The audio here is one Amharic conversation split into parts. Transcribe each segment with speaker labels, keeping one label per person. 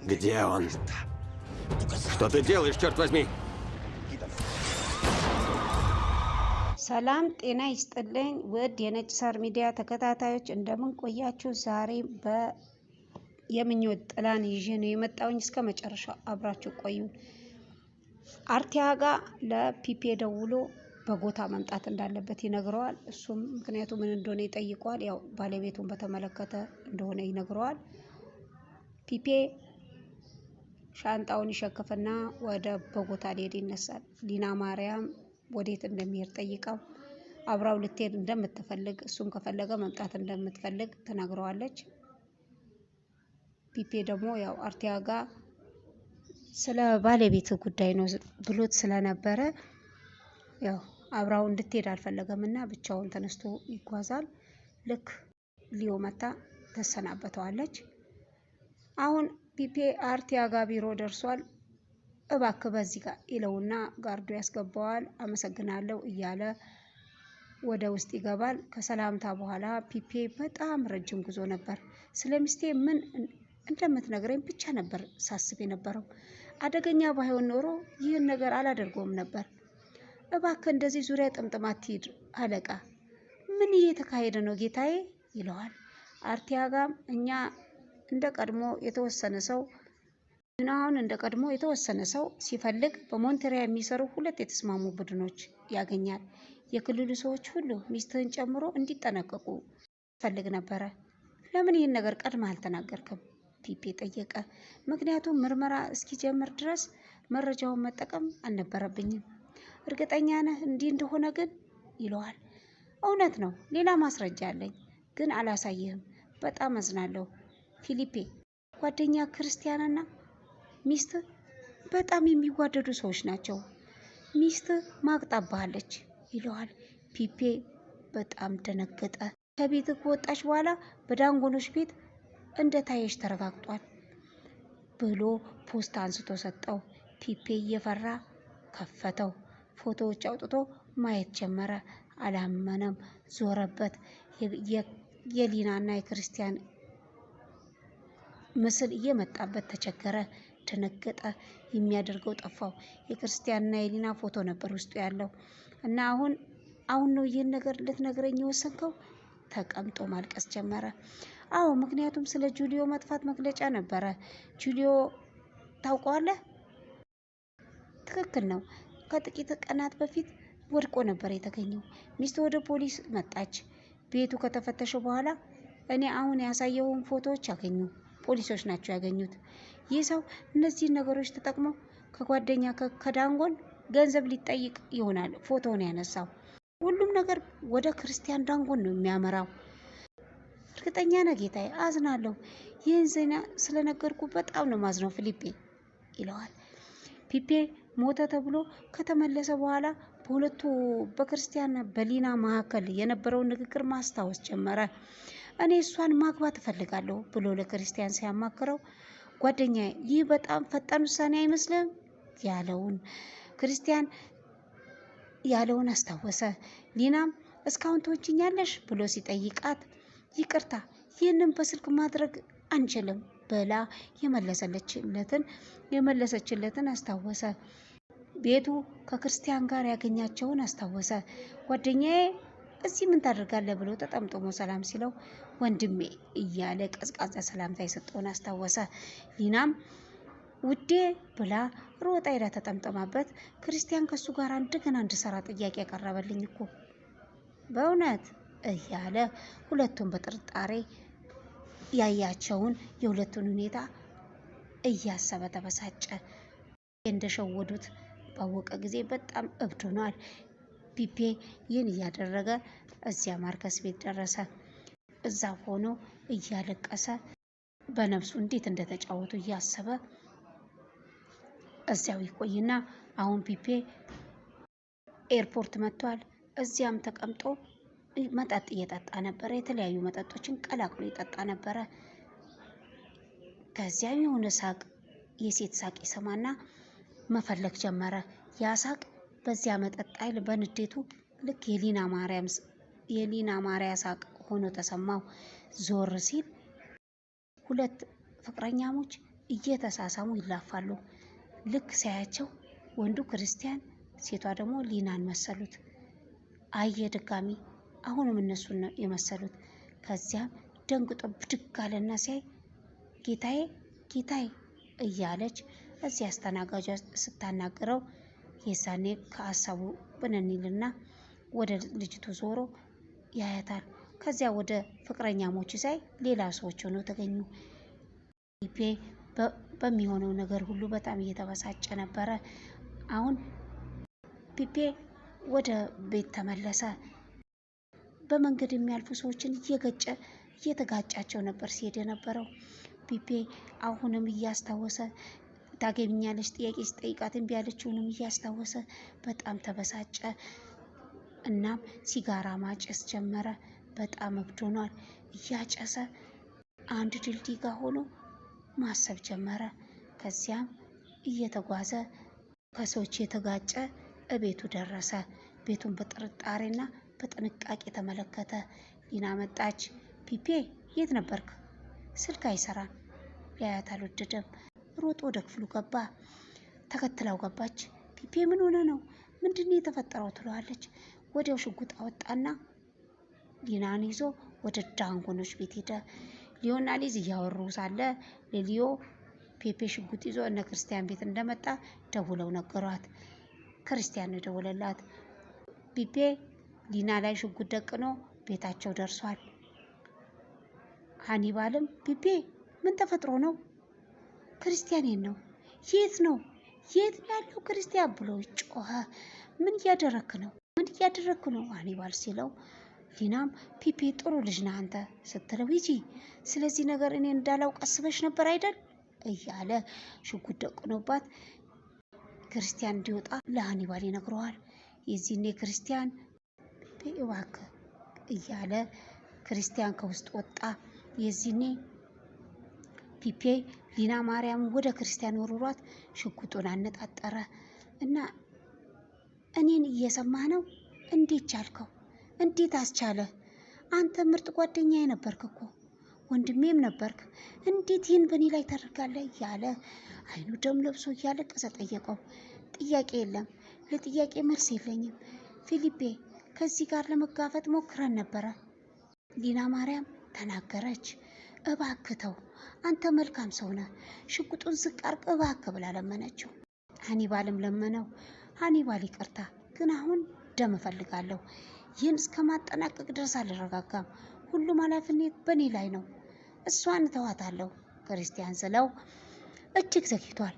Speaker 1: Где он? Что ты делаешь, черт возьми?
Speaker 2: ሰላም ጤና ይስጥልኝ ውድ የነጭ ሳር ሚዲያ ተከታታዮች እንደምን ቆያችሁ? ዛሬ የምኞት ጥላን ይዤ ነው የመጣሁኝ። እስከ መጨረሻው አብራችሁ ቆዩ። አርቲያጋ ለፒፔ ደውሎ በጎታ መምጣት እንዳለበት ይነግረዋል። እሱም ምክንያቱ ምን እንደሆነ ይጠይቀዋል። ያው ባለቤቱን በተመለከተ እንደሆነ ይነግረዋል። ፒፔ ሻንጣውን ይሸከፍና ወደ በጎታ ሊሄድ ይነሳል። ሊና ማርያም ወዴት እንደሚሄድ ጠይቀው አብራው ልትሄድ እንደምትፈልግ እሱም ከፈለገ መምጣት እንደምትፈልግ ተናግረዋለች። ፒፔ ደግሞ ያው አርቲያጋ ስለ ባለቤት ጉዳይ ነው ብሎት ስለነበረ ያው አብራው እንድትሄድ አልፈለገምና ብቻውን ተነስቶ ይጓዛል። ልክ ሊዮ መታ ተሰናበተዋለች። አሁን ፒፔ አርቲያጋ ቢሮ ደርሷል። እባክህ በዚህ ጋር ይለውና ጋርዱ ያስገባዋል። አመሰግናለሁ እያለ ወደ ውስጥ ይገባል። ከሰላምታ በኋላ ፒፔ በጣም ረጅም ጉዞ ነበር። ስለ ሚስቴ ምን እንደምትነግረኝ ብቻ ነበር ሳስብ የነበረው። አደገኛ ባይሆን ኖሮ ይህን ነገር አላደርገውም ነበር። እባክህ እንደዚህ ዙሪያ ጥምጥም አትሂድ አለቃ። ምን እየተካሄደ ነው ጌታዬ? ይለዋል። አርቲያጋም እኛ እንደ ቀድሞ የተወሰነ ሰው ሲፈልግ በሞንቴሪያ የሚሰሩ ሁለት የተስማሙ ቡድኖች ያገኛል። የክልሉ ሰዎች ሁሉ ሚስትህን ጨምሮ እንዲጠነቀቁ ፈልግ ነበረ። ለምን ይህን ነገር ቀድመህ አልተናገርክም? ፒፔ ጠየቀ። ምክንያቱም ምርመራ እስኪጀምር ድረስ መረጃውን መጠቀም አልነበረብኝም። እርግጠኛ ነህ እንዲህ እንደሆነ ግን? ይለዋል። እውነት ነው፣ ሌላ ማስረጃ አለኝ፣ ግን አላሳይህም። በጣም አዝናለሁ ፊሊፔ። ጓደኛ ክርስቲያንና ሚስት በጣም የሚዋደዱ ሰዎች ናቸው። ሚስት ማግጣባለች ይለዋል። ፒፔ በጣም ደነገጠ። ከቤት ከወጣች በኋላ በዳንጎኖች ቤት እንደታየች ተረጋግጧል ብሎ ፖስታ አንስቶ ሰጠው። ፒፔ እየፈራ ከፈተው። ፎቶዎች አውጥቶ ማየት ጀመረ። አላመነም። ዞረበት። የሊናና የክርስቲያን ምስል እየመጣበት ተቸገረ፣ ደነገጠ። የሚያደርገው ጠፋው። የክርስቲያንና የሊና ፎቶ ነበር ውስጡ ያለው እና አሁን ነው ይህን ነገር ልትነግረኝ የወሰንከው? ተቀምጦ ማልቀስ ጀመረ። አዎ፣ ምክንያቱም ስለ ጁሊዮ መጥፋት መግለጫ ነበረ። ጁሊዮ ታውቀዋለህ? ትክክል ነው። ከጥቂት ቀናት በፊት ወድቆ ነበር የተገኘው። ሚስቱ ወደ ፖሊስ መጣች። ቤቱ ከተፈተሸ በኋላ እኔ አሁን ያሳየውን ፎቶዎች አገኙ። ፖሊሶች ናቸው ያገኙት። ይህ ሰው እነዚህን ነገሮች ተጠቅሞ ከጓደኛ ከዳንጎን ገንዘብ ሊጠይቅ ይሆናል ፎቶውን ያነሳው። ሁሉም ነገር ወደ ክርስቲያን ዳንጎን ነው የሚያመራው። እርግጠኛ ነህ ጌታዬ? አዝናለሁ። ይህን ዜና ስለነገርኩ በጣም ነው ማዝነው ፊሊፔ ይለዋል። ፒፔ ሞተ ተብሎ ከተመለሰ በኋላ በሁለቱ በክርስቲያንና በሊና መካከል የነበረውን ንግግር ማስታወስ ጀመረ። እኔ እሷን ማግባት እፈልጋለሁ ብሎ ለክርስቲያን ሲያማክረው፣ ጓደኛዬ ይህ በጣም ፈጣን ውሳኔ አይመስልም? ክርስቲያን ያለውን አስታወሰ። ሊናም እስካሁን ትወጂኛለሽ ብሎ ሲጠይቃት፣ ይቅርታ ይህንን በስልክ ማድረግ አንችልም ብላ የመለሰችለትን አስታወሰ። ቤቱ ከክርስቲያን ጋር ያገኛቸውን አስታወሰ። ጓደኛዬ እዚህ ምን ታደርጋለህ ብሎ ተጠምጥሞ ሰላም ሲለው፣ ወንድሜ እያለ ቀዝቃዛ ሰላምታ የሰጠውን አስታወሰ። ሊናም ውዴ ብላ ሮጣ ሄዳ ተጠምጠማበት። ክርስቲያን ከሱ ጋር እንደገና እንድሰራ ጥያቄ ያቀረበልኝ እኮ በእውነት እያለ ሁለቱን በጥርጣሬ ያያቸውን የሁለቱን ሁኔታ እያሰበ ተበሳጨ። እንደሸወዱት ባወቀ ጊዜ በጣም እብድ ሆኗል። ፒፔ ይህን እያደረገ እዚያ ማርከስ ቤት ደረሰ። እዛ ሆኖ እያለቀሰ በነፍሱ እንዴት እንደተጫወቱ እያሰበ እዚያው ይቆይና አሁን ፒፔ ኤርፖርት መጥቷል። እዚያም ተቀምጦ መጠጥ እየጠጣ ነበረ። የተለያዩ መጠጦችን ቀላቅሎ ይጠጣ ነበረ። ከዚያም የሆነ ሳቅ፣ የሴት ሳቅ ይሰማና መፈለግ ጀመረ። ያ ሳቅ በዚያ መጠጥ ኃይል በንዴቱ ልክ የሊና ማርያ ሳቅ ሆኖ ተሰማው። ዞር ሲል ሁለት ፍቅረኛሞች እየተሳሳሙ ይላፋሉ። ልክ ሳያቸው ወንዱ ክርስቲያን፣ ሴቷ ደግሞ ሊናን መሰሉት። አየ ድጋሚ አሁንም እነሱን ነው የመሰሉት። ከዚያም ደንግጦ ብድግ አለና ሲያይ ጌታዬ ጌታዬ እያለች እዚህ አስተናጋጇ ስታናግረው የዛኔ ከሀሳቡ ብንኒልና ወደ ልጅቱ ዞሮ ያያታል። ከዚያ ወደ ፍቅረኛሞቹ ሳይ ሌላ ሰዎች ሆነው ተገኙ። ፒፔ በሚሆነው ነገር ሁሉ በጣም እየተበሳጨ ነበረ። አሁን ፒፔ ወደ ቤት ተመለሰ። በመንገድ የሚያልፉ ሰዎችን እየተጋጫቸው ነበር ሲሄድ የነበረው። ፒፔ አሁንም እያስታወሰ ታገቢኛለሽ ጥያቄ ሲጠይቃት እምቢ ያለችውንም እያስታወሰ በጣም ተበሳጨ። እናም ሲጋራ ማጨስ ጀመረ። በጣም እብድ ሆኗል። እያጨሰ አንድ ድልድይ ጋር ሆኖ ማሰብ ጀመረ። ከዚያም እየተጓዘ ከሰዎች የተጋጨ እቤቱ ደረሰ። ቤቱን በጥርጣሬና በጥንቃቄ ተመለከተ። ሊና መጣች። ፒፔ የት ነበርክ? ስልክ አይሰራም። ሊያያት አልወደደም። ሮጦ ወደ ክፍሉ ገባ። ተከትላው ገባች። ፒፔ ምን ሆነ ነው? ምንድነው የተፈጠረው? ትለዋለች። ወዲያው ሽጉጥ አወጣና ሊናን ይዞ ወደ ዳንጎኖች ቤት ሄደ። ሊዮና ሊዝ እያወሩ ሳለ ለሊዮ ፔፔ ሽጉጥ ይዞ እነ ክርስቲያን ቤት እንደመጣ ደውለው ነገሯት። ክርስቲያን ነው ደወለላት። ፒፔ ሊና ላይ ሽጉጥ ደቅኖ ቤታቸው ደርሷል። ሃኒባልም ፒፔ ምን ተፈጥሮ ነው? ክርስቲያን ነው? የት ነው? የት ያለው ክርስቲያን ብሎ ጮኸ። ምን እያደረክ ነው? ምን እያደረክ ነው? ሃኒባል ሲለው ሊናም ፒፔ ጥሩ ልጅ ነህ አንተ ስትለው ሂጂ፣ ስለዚህ ነገር እኔ እንዳላውቅ አስበሽ ነበር አይደል እያለ ሽጉጥ ደቅኖባት ክርስቲያን እንዲወጣ ለሃኒባል ይነግረዋል። የዚህኔ ክርስቲያን ፒፔ እባክህ እያለ ክርስቲያን ከውስጥ ወጣ። የዚህኔ ፒፔ ሊና ማርያም ወደ ክርስቲያን ወርውሯት ሽጉጡን አነጣጠረ እና እኔን እየሰማህ ነው? እንዴት ቻልከው? እንዴት አስቻለ? አንተ ምርጥ ጓደኛዬ ነበርክ እኮ ወንድሜም ነበርክ። እንዴት ይህን በእኔ ላይ ታደርጋለህ? እያለ አይኑ ደም ለብሶ እያለቀሰ ጠየቀው። ጥያቄ የለም፣ ለጥያቄ መልስ የለኝም ፊሊፔ። ከዚህ ጋር ለመጋፈጥ ሞክረን ነበረ። ሊና ማርያም ተናገረች። እባክህ ተው፣ አንተ መልካም ሰው ነህ፣ ሽጉጡን ዝቅ አርቅ እባክህ ብላ ለመነችው። ሃኒባልም ለመነው። ሃኒባል ይቅርታ፣ ግን አሁን ደም እፈልጋለሁ። ይህን እስከማጠናቀቅ ድረስ አልረጋጋም። ሁሉም ኃላፊነት በእኔ ላይ ነው። እሷን እተዋታለሁ ክርስቲያን ስለው እጅግ ዘግይቷል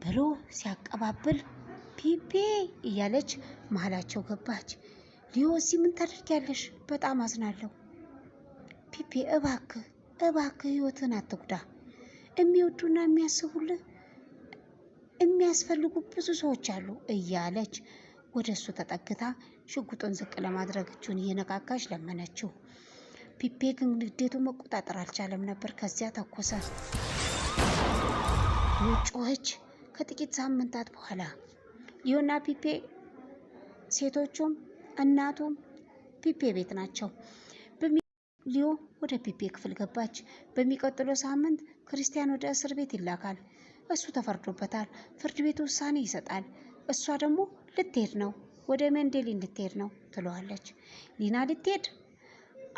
Speaker 2: ብሎ ሲያቀባብል ፒፔ እያለች መሀላቸው ገባች። ሊዮ እዚህ ምን ታደርጊያለሽ? በጣም አዝናለሁ። ፒፔ እባክህ እባክህ ህይወትን አትጉዳ። የሚወዱና የሚያስቡልህ የሚያስፈልጉ ብዙ ሰዎች አሉ እያለች ወደ እሱ ተጠግታ ሽጉጡን ዝቅ ለማድረግ እጁን እየነካካች ለመነችው። ፒፔ ግን ንዴቱን መቆጣጠር አልቻለም ነበር። ከዚያ ተኮሰ። ጮኸች። ከጥቂት ሳምንታት በኋላ ሊዮና ፒፔ ሴቶቹም እናቱም ፒፔ ቤት ናቸው። ሊዮ ወደ ፒፔ ክፍል ገባች። በሚቀጥለው ሳምንት ክርስቲያን ወደ እስር ቤት ይላካል። እሱ ተፈርዶበታል። ፍርድ ቤቱ ውሳኔ ይሰጣል። እሷ ደግሞ ልትሄድ ነው፣ ወደ ሜንዴሊን ልትሄድ ነው ትለዋለች። ሊና ልትሄድ?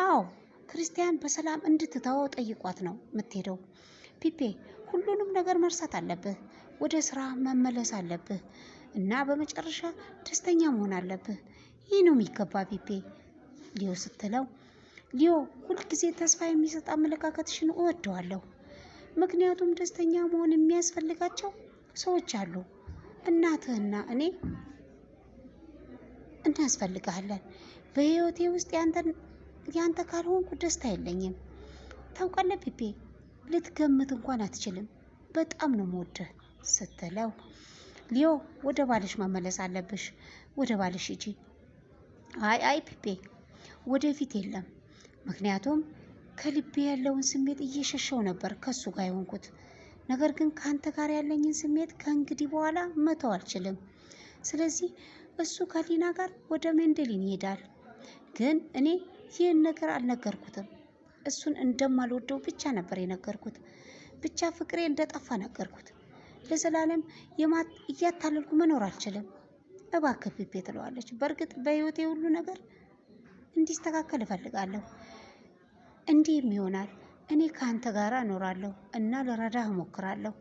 Speaker 2: አዎ፣ ክርስቲያን በሰላም እንድትተወው ጠይቋት ነው የምትሄደው። ፒፔ ሁሉንም ነገር መርሳት አለብህ፣ ወደ ስራ መመለስ አለብህ እና በመጨረሻ ደስተኛ መሆን አለብህ። ይህ ነው የሚገባ ፒፔ ሊዮ ስትለው፣ ሊዮ ሁልጊዜ ተስፋ የሚሰጥ አመለካከትሽን እወደዋለሁ። ምክንያቱም ደስተኛ መሆን የሚያስፈልጋቸው ሰዎች አሉ። እናትህና እኔ እናስፈልግሃለን። በህይወቴ ውስጥ ያንተ ካልሆንኩ ደስታ የለኝም። ታውቃለህ ፒፔ፣ ልትገምት እንኳን አትችልም። በጣም ነው የምወድህ ስትለው፣ ሊዮ ወደ ባልሽ መመለስ አለብሽ። ወደ ባልሽ ሂጂ። አይ ፒፔ፣ ወደፊት የለም። ምክንያቱም ከልቤ ያለውን ስሜት እየሸሸው ነበር ከሱ ጋር የሆንኩት። ነገር ግን ከአንተ ጋር ያለኝን ስሜት ከእንግዲህ በኋላ መተው አልችልም። ስለዚህ እሱ ከሊና ጋር ወደ ሜንዴሊን ይሄዳል። ግን እኔ ይህን ነገር አልነገርኩትም። እሱን እንደማልወደው ብቻ ነበር የነገርኩት። ብቻ ፍቅሬ እንደጠፋ ነገርኩት። ለዘላለም እያታለልኩ መኖር አልችልም። እባክህ ፒፔ ትለዋለች። በእርግጥ በህይወቴ ሁሉ ነገር እንዲስተካከል እፈልጋለሁ። እንዲህም ይሆናል። እኔ ከአንተ ጋር እኖራለሁ እና ልረዳህ እሞክራለሁ።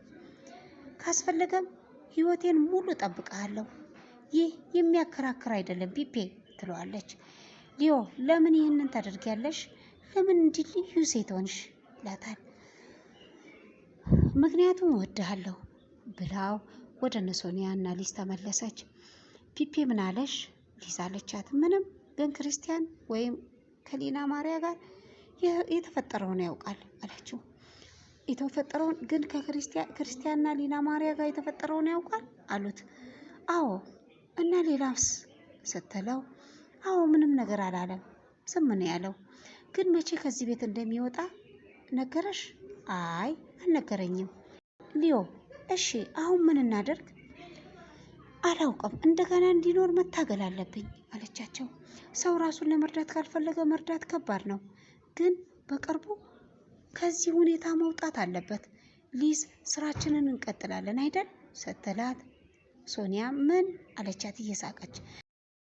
Speaker 2: ካስፈለገም ህይወቴን ሙሉ እጠብቅሃለሁ። ይህ የሚያከራክር አይደለም ፒፔ ትለዋለች። ሊዮ ለምን ይህንን ታደርጊያለሽ? ለምን እንዲህ ልዩ ሴት ሆንሽ? ይላታል። ምክንያቱም እወድሃለሁ ብላው ወደ ሶኒያ እና ሊዝ ተመለሰች። ፒፔ ምን አለሽ? ሊዝ አለቻት። ምንም፣ ግን ክርስቲያን ወይም ከሊና ማሪያ ጋር የተፈጠረውን ያውቃል አለችው። የተፈጠረውን ግን ከክርስቲያንና ሊና ማሪያ ጋር የተፈጠረውን ያውቃል አሉት። አዎ። እና ሌላስ ስትለው አዎ ምንም ነገር አላለም፣ ዝም ነው ያለው። ግን መቼ ከዚህ ቤት እንደሚወጣ ነገረሽ? አይ አልነገረኝም። ሊዮ እሺ አሁን ምን እናደርግ? አላውቅም፣ እንደገና እንዲኖር መታገል አለብኝ አለቻቸው። ሰው ራሱን ለመርዳት ካልፈለገ መርዳት ከባድ ነው፣ ግን በቅርቡ ከዚህ ሁኔታ መውጣት አለበት። ሊዝ ስራችንን እንቀጥላለን አይደል ስትላት ሶኒያ ምን አለቻት እየሳቀች።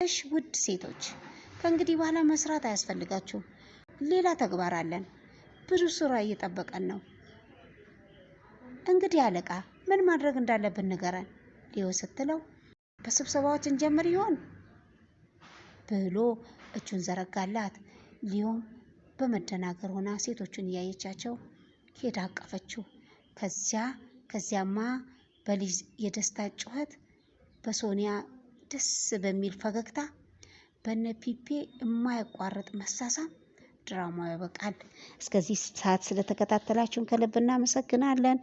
Speaker 2: እሽ ውድ ሴቶች ከእንግዲህ በኋላ መስራት አያስፈልጋችሁም። ሌላ ተግባር አለን። ብዙ ስራ እየጠበቀን ነው። እንግዲህ አለቃ ምን ማድረግ እንዳለብን ንገረን ሊዮ ስትለው በስብሰባዎች እንጀምር ይሆን ብሎ እጁን ዘረጋላት። ሊዮም በመደናገር ሆና ሴቶቹን እያየቻቸው ሄዳ አቀፈችው። ከዚያማ በሊዝ የደስታ ጩኸት፣ በሶኒያ ደስ በሚል ፈገግታ፣ በነ ፒፔ የማያቋርጥ መሳሳም ድራማው ያበቃል። እስከዚህ ሰዓት ስለተከታተላችሁን ከልብ እናመሰግናለን።